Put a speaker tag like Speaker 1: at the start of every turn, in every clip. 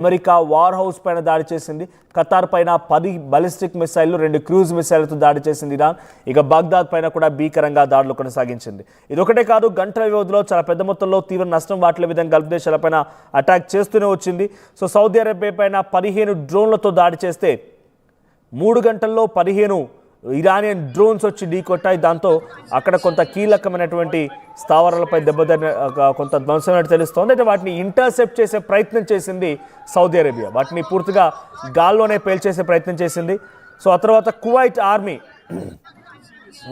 Speaker 1: America war house పైన దాడి చేసింది. ఖతార్ పైన 10 బాలిస్టిక్ మిసైళ్లు 2 క్రూజ్ మిసైళ్లతో దాడి చేసింది ఇరాన్. ఇక బాగ్దాద్ పైన కూడా భీకరంగా దాడులు కొనసాగించింది. ఇదొకటే కాదు, గంటల వ్యవధిలో చాలా పెద్ద మొత్తంలో తీవ్ర నష్టం వాటిల్లే విధంగా గల్ఫ్ దేశాలపైన అటాక్ చేస్తూనే వచ్చింది. సో సౌదీ అరేబియా పైన 15 డ్రోన్లతో దాడి చేస్తే 3 గంటల్లో 15 ఇరానియన్ డ్రోన్స్ వచ్చి ఢీకొట్టాయి. దాంతో అక్కడ కొంత కీలకమైనటువంటి స్థావరాలపై కొంత ధ్వంసమైనట్టు తెలుస్తోంది. అయితే వాటిని ఇంటర్సెప్ట్ చేసే ప్రయత్నం చేసింది సౌదీ అరేబియా. వాటిని పూర్తిగా గాల్లోనే పేల్చేసే ప్రయత్నం చేసింది. సో ఆ తర్వాత కువైట్ ఆర్మీ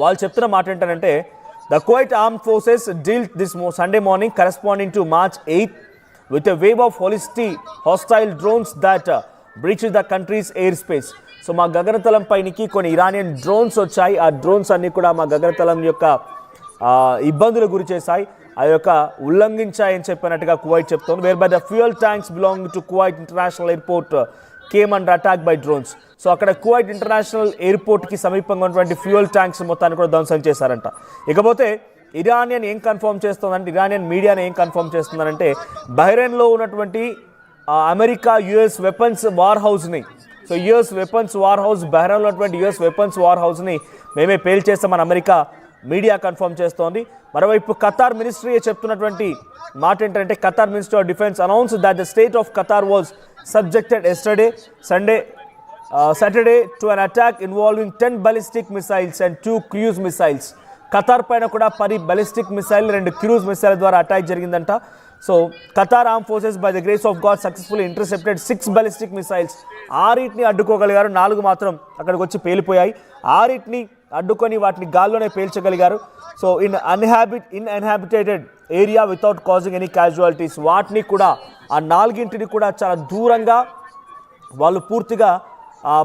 Speaker 1: వాళ్ళు చెప్తున్న మాట ఏంటంటే, the Kuwait armed forces dealt this Sunday morning corresponding to March 8 with a wave of hostile drones that breached the country's airspace. So మా గగనతలం పైనికి కొన్ని ఇరానియన్ డ్రోన్స్ వచ్చాయి. ఆ డ్రోన్స్ అన్నీ కూడా మా గగనతలం యొక్క ఇబ్బందులు గురి చేశాయి, ఆ యొక్క ఉల్లంఘించాయని చెప్పినట్టుగా కువైట్ చెప్తోంది. Where by the fuel tanks belonging to Kuwait international airport came under attack by drones. So అక్కడ కువైట్ ఇంటర్నేషనల్ ఎయిర్పోర్ట్కి సమీపంగా ఉన్నటువంటి ఫ్యూయల్ ట్యాంక్స్ మొత్తాన్ని కూడా ధ్వంసం చేశారంట. ఇకపోతే ఇరానియన్ ఏం కన్ఫర్మ్ చేస్తుందంటే, ఇరానియన్ మీడియాని ఏం కన్ఫర్మ్ చేస్తుందంటే, బహ్రెయిన్లో ఉన్నటువంటి అమెరికా యుఎస్ వెపన్స్ వార్ హౌస్ని, so US weapons war house, బహ్రెయిన్లో ఉన్నటువంటి యుఎస్ వెపన్స్ వార్ హౌస్ని మేమే పేల్చేస్తామని అమెరికా మీడియా కన్ఫర్మ్ చేస్తోంది. మరోవైపు ఖతార్ మినిస్ట్రీ చెప్తున్నటువంటి మాట ఏంటంటే, Qatar ministry of defence announce that the state of Qatar was subjected Saturday to an attack involving 10 ballistic missiles and 2 cruise missiles. Qatar పైన కూడా 10 ballistic missiles 2 cruise missiles ద్వారా attack జరిగిందంట. So Qatar arm forces by the grace of God successfully intercepted 6 ballistic missiles. 6ని అడ్డుకోగలిగారు, 4 మాత్రం అక్కడికి వచ్చి పేలిపోయాయి. 6ని అడ్డుకొని వాటిని గాల్లోనే పేల్చగలిగారు. So in uninhabited area without causing any casualties. వాటిని కూడా ఆ 4ని కూడా చాలా దూరంగా వాళ్ళు పూర్తిగా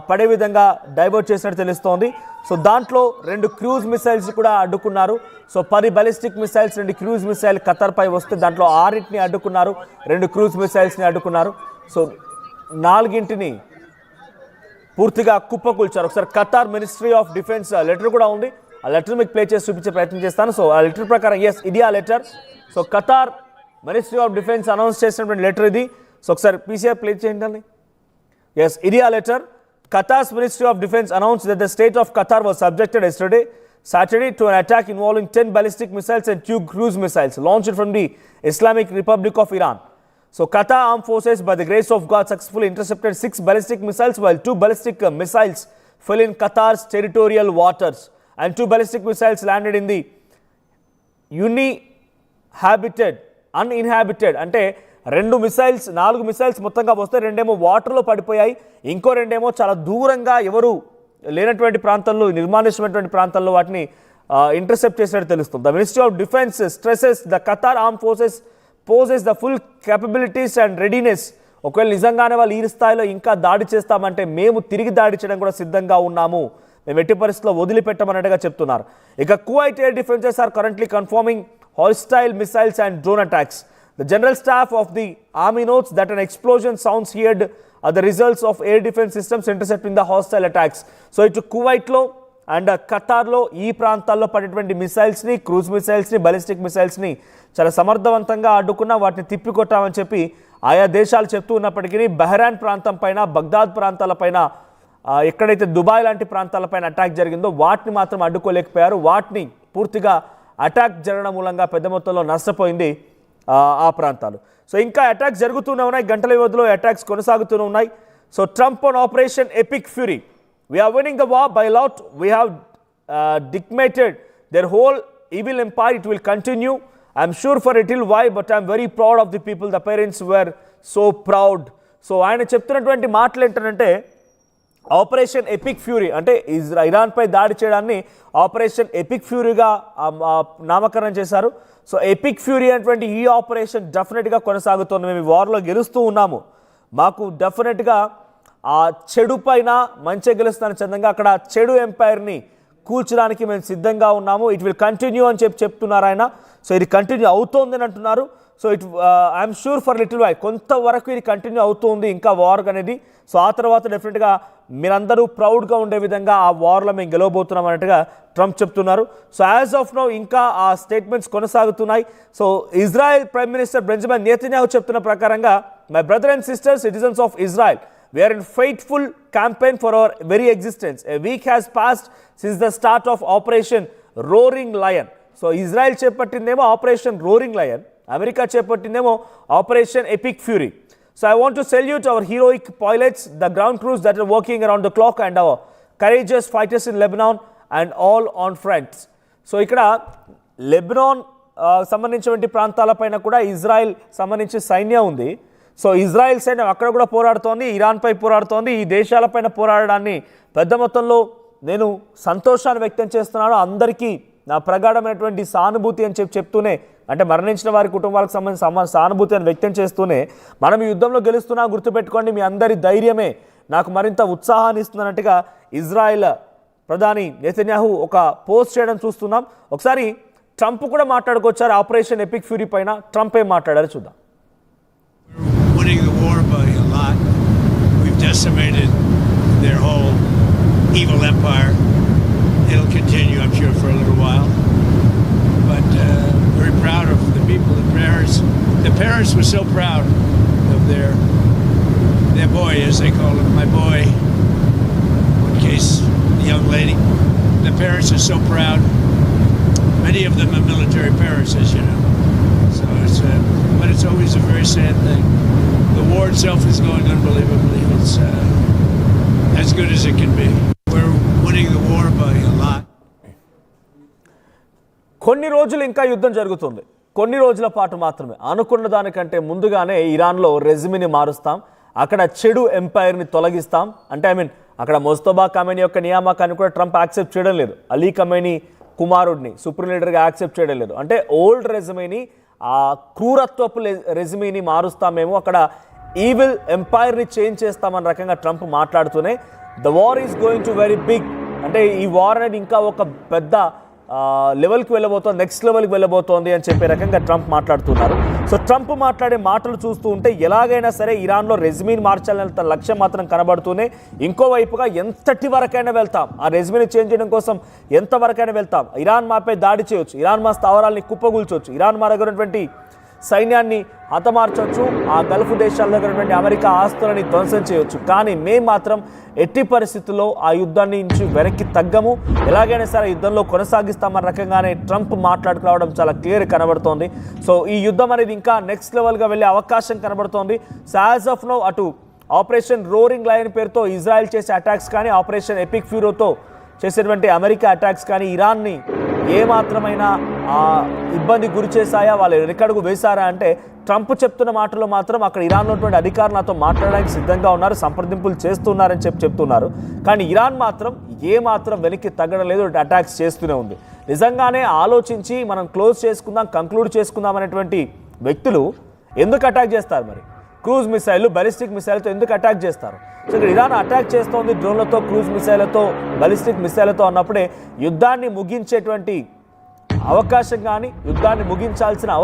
Speaker 1: పడే విధంగా డైవర్ట్ చేసినట్టు తెలుస్తోంది. సో దాంట్లో 2 క్రూజ్ మిసైల్స్ కూడా అడ్డుకున్నారు. So 10 ballistic missiles 2 cruise missile ఖతార్పై వస్తే దాంట్లో 6ని అడ్డుకున్నారు, 2 క్రూజ్ మిసైల్స్ని అడ్డుకున్నారు. సో 4ని పూర్తిగా కుప్పకూల్చారు. ఒకసారి Qatar ministry of defence letter కూడా ఉంది, ఆ లెటర్ మీకు ప్లే చేసి చూపించే ప్రయత్నం చేస్తాను. సో ఆ లెటర్ ప్రకారం ఇది ఆ letter. So Qatar ministry of defence announce చేసినటువంటి లెటర్ ఇది. సో ఒకసారి పీసీఆర్ ప్లే చేయండి. ఇది ఆ letter. Qatar's Ministry of Defense announced that the state of Qatar was subjected Saturday to an attack involving 10 ballistic missiles and 2 cruise missiles launched from the Islamic Republic of Iran. So Qatar armed forces by the grace of God successfully intercepted 6 ballistic missiles while 2 ballistic missiles fell in Qatar's territorial waters and 2 ballistic missiles landed in the uninhabited అంటే 4 missiles మొత్తంగా వస్తే 2 వాటర్లో పడిపోయాయి, ఇంకో 2 చాలా దూరంగా ఎవరు లేనటువంటి ప్రాంతంలో, నిర్మానుష్యమైనటువంటి ప్రాంతంలో వాటిని ఇంటర్సెప్ట్ చేసినట్టు తెలుస్తుంది. The ministry of defence stresses the Qatar arm forces poses the full capabilities and readiness. ఒకవేళ నిజంగానే వాళ్ళు ఈ స్థాయిలో ఇంకా దాడి చేస్తామంటే మేము తిరిగి దాడి చేయడం కూడా సిద్ధంగా ఉన్నాము, మేము ఎట్టి పరిస్థితుల్లో వదిలిపెట్టమన్నట్టుగా చెప్తున్నారు. ఇక Kuwait air defences are currently confirming hostile missiles and drone attacks. The general staff of the army notes that an explosion sounds heard are the results of air defense systems intercepting the hostile attacks. So ఇటు కువైట్లో and ఖతార్లో ఈ ప్రాంతాల్లో పడేటువంటి మిసైల్స్ని, cruise మిసైల్స్ని, ballistic మిసైల్స్ని చాలా సమర్థవంతంగా అడ్డుకున్నా, వాటిని తిప్పికొట్టామని చెప్పి ఆయా దేశాలు చెప్తూ ఉన్నప్పటికీ బహ్రెయిన్ ప్రాంతం పైన, బగ్దాద్ ప్రాంతాలపైన, ఎక్కడైతే దుబాయ్ లాంటి ప్రాంతాలపైన అటాక్ జరిగిందో వాటిని మాత్రం అడ్డుకోలేకపోయారు. వాటిని పూర్తిగా అటాక్ జరగడం మూలంగా పెద్ద మొత్తంలో నష్టపోయింది ఆ ప్రాంతాలు. సో ఇంకా అటాక్స్ జరుగుతూనే ఉన్నాయి, గంటల వ్యవధిలో అటాక్స్ కొనసాగుతూనే ఉన్నాయి. So Trump on Operation Epic Fury, we're winning the war by lot, we have decimated their whole evil empire, it will continue, I'm sure for it will why but I'm very proud of the people, the parents were so proud. So ఆయన చెప్తున్నటువంటి మాటలు ఏంటంటే, operation Epic fury అంటే ఇరాన్పై దాడి చేయడాన్ని operation epic ఫ్యూరీగా నామకరణం చేశారు. So epic fury అనేటువంటి ఈ ఆపరేషన్ డెఫినెట్గా కొనసాగుతుంది. మేము ఈ వార్లో గెలుస్తూ ఉన్నాము, మాకు డెఫినెట్గా ఆ చెడు పైన మంచి గెలుస్తాను చందంగా అక్కడ చెడు ఎంపైర్ని కూల్చడానికి మేము సిద్ధంగా ఉన్నాము, ఇట్ విల్ కంటిన్యూ అని చెప్తున్నారు ఆయన. సో ఇది కంటిన్యూ అవుతోంది అని అంటున్నారు. So I'm sure for little why, కొంతవరకు ఇది కంటిన్యూ అవుతుంది ఇంకా వార్ అనేది. సో ఆ తర్వాత డెఫినెట్గా మీరందరూ ప్రౌడ్గా ఉండే విధంగా ఆ వార్లో మేము గెలవబోతున్నాం అన్నట్టుగా ట్రంప్ చెప్తున్నారు. సో యాజ్ ఆఫ్ నౌ ఇంకా ఆ స్టేట్మెంట్స్ కొనసాగుతున్నాయి. So Israel prime minister Benjamin Netanyahu చెప్తున్న ప్రకారంగా my brother and sisters, citizens of Israel, we are in faithful campaign for our very existence. A week has passed since the start of Operation Roaring Lion. So Israel చేపట్టిందేమో Operation Roaring Lion, America చేపట్టిందేమో Operation Epic Fury. So I want to salute our heroic pilots, the ground crews that are working around the clock, and our courageous fighters in Lebanon and all on fronts. So ఇక్కడ Lebanon సంబంధించినటువంటి ప్రాంతాలపైన కూడా Israel సంబంధించి సైన్యం ఉంది. So Israel సైన్యం అక్కడ కూడా పోరాడుతోంది, ఇరాన్పై పోరాడుతోంది. ఈ దేశాలపైన పోరాడడాన్ని పెద్ద మొత్తంలో నేను సంతోషాన్ని వ్యక్తం చేస్తున్నాను. అందరికీ నా ప్రగాఢమైనటువంటి సానుభూతి అని చెప్తూనే, అంటే మరణించిన వారి కుటుంబాలకు సంబంధించిన సానుభూతి అని వ్యక్తం చేస్తూనే, మనం ఈ యుద్ధంలో గెలుస్తున్నా గుర్తుపెట్టుకోండి, మీ అందరి ధైర్యమే నాకు మరింత ఉత్సాహాన్ని ఇస్తున్నట్టుగా ఇజ్రాయెల్ ప్రధాని నెతన్యాహు ఒక పోస్ట్ చేయడం చూస్తున్నాం. ఒకసారి ట్రంప్ కూడా మాట్లాడుకొచ్చారు ఆపరేషన్ ఎపిక్ ఫ్యూరీ పైన. ట్రంప్ ఏం మాట్లాడారు చూద్దాం.
Speaker 2: Winning the war by a lot. We've decimated their whole evil empire. It'll continue, I'm sure, for a little while. But very proud of the people, the parents. The parents were so proud of their boy, as they call him, my boy. In case the young lady, the parents are so proud. Many of them are military parents, as you know. So it's, but it's always a very sad thing. The war itself is going unbelievably. It's as good as it can be. We're winning the war by a lot.
Speaker 1: కొన్ని రోజులు ఇంకా యుద్ధం జరుగుతుంది, కొన్ని రోజుల పాటు మాత్రమే. అనుకున్న దానికంటే ముందుగానే ఇరాన్లో రెజిమిని మారుస్తాం, అక్కడ చెడు ఎంపైర్ని తొలగిస్తాం. అంటే అక్కడ మొస్తఫా ఖమేనీ యొక్క నియామకాన్ని కూడా ట్రంప్ యాక్సెప్ట్ చేయడం లేదు. అలీ ఖమేనీ కుమారుడిని సుప్రీం లీడర్గా యాక్సెప్ట్ చేయడం లేదు. అంటే ఓల్డ్ రెజిమీని, ఆ క్రూరత్వపు రెజిమీని మారుస్తామేమో, అక్కడ ఈవిల్ ఎంపైర్ని చేంజ్ చేస్తామన్న రకంగా ట్రంప్ మాట్లాడుతూనే the war is going to very big, అంటే ఈ వార్ అనేది ఇంకా ఒక పెద్ద లెవెల్కి వెళ్ళబోతోంది, నెక్స్ట్ లెవెల్కి వెళ్ళబోతోంది అని చెప్పే రకంగా ట్రంప్ మాట్లాడుతున్నారు. సో ట్రంప్ మాట్లాడే మాటలు చూస్తూ ఉంటే ఎలాగైనా సరే ఇరాన్లో రెజిమీని మార్చాలనే తన లక్ష్యం మాత్రం కనబడుతూనే, ఇంకోవైపుగా ఎంతటి వరకైనా వెళ్తాం, ఆ రెజిమీని చేంజ్ చేయడం కోసం ఎంతవరకైనా వెళ్తాం, ఇరాన్ మాపై దాడి చేయొచ్చు, ఇరాన్ మా స్థావరాల్ని కుప్పగూల్చవచ్చు, ఇరాన్ మా దగ్గర ఉన్నటువంటి సైన్యాన్ని హతమార్చవచ్చు, ఆ గల్ఫ్ దేశాల దగ్గర ఉన్నటువంటి అమెరికా ఆస్తులని ధ్వంసం చేయవచ్చు. కానీ మేము మాత్రం ఎట్టి పరిస్థితుల్లో ఆ యుద్ధాన్ని నుంచి వెనక్కి తగ్గము, ఎలాగైనా సరే యుద్ధంలో కొనసాగిస్తామన్న రకంగానే ట్రంప్ మాట్లాడుకురావడం చాలా క్లియర్ కనబడుతోంది. సో ఈ యుద్ధం అనేది ఇంకా నెక్స్ట్ లెవెల్గా వెళ్ళే అవకాశం కనబడుతోంది. సో యాజ్ ఆఫ్ నౌ అటు ఆపరేషన్ రోరింగ్ లయన్ పేరుతో ఇజ్రాయెల్ చేసే అటాక్స్ కానీ, ఆపరేషన్ ఎపిక్ ఫ్యూరోతో చేసేటువంటి అమెరికా అటాక్స్ కానీ ఇరాన్ని ఏమాత్రమైనా ఇబ్బంది గురి చేశాయా, వాళ్ళు వెనకడుగు వేశారా అంటే ట్రంప్ చెప్తున్న మాటల్లో మాత్రం అక్కడ ఇరాన్లో ఉన్నటువంటి అధికారులు నాతో మాట్లాడడానికి సిద్ధంగా ఉన్నారు, సంప్రదింపులు చేస్తున్నారని చెప్తున్నారు. కానీ ఇరాన్ మాత్రం ఏమాత్రం వెనక్కి తగ్గడం లేదు, అటాక్స్ చేస్తూనే ఉంది. నిజంగానే ఆలోచించి మనం క్లోజ్ చేసుకుందాం, కంక్లూడ్ చేసుకుందాం అనేటువంటి వ్యక్తులు ఎందుకు అటాక్ చేస్తారు? మరి క్రూజ్ మిసైల్, బలిస్టిక్ మిసైల్తో ఎందుకు అటాక్ చేస్తారు? సో ఇక్కడ ఇరాన్ అటాక్ చేస్తోంది డ్రోన్లతో, క్రూజ్ మిసైళ్లతో, బలిస్టిక్ మిసైళ్లతో అన్నప్పుడే యుద్ధాన్ని ముగించేటువంటి అవకాశం కానీ, యుద్ధాన్ని ముగించాల్సిన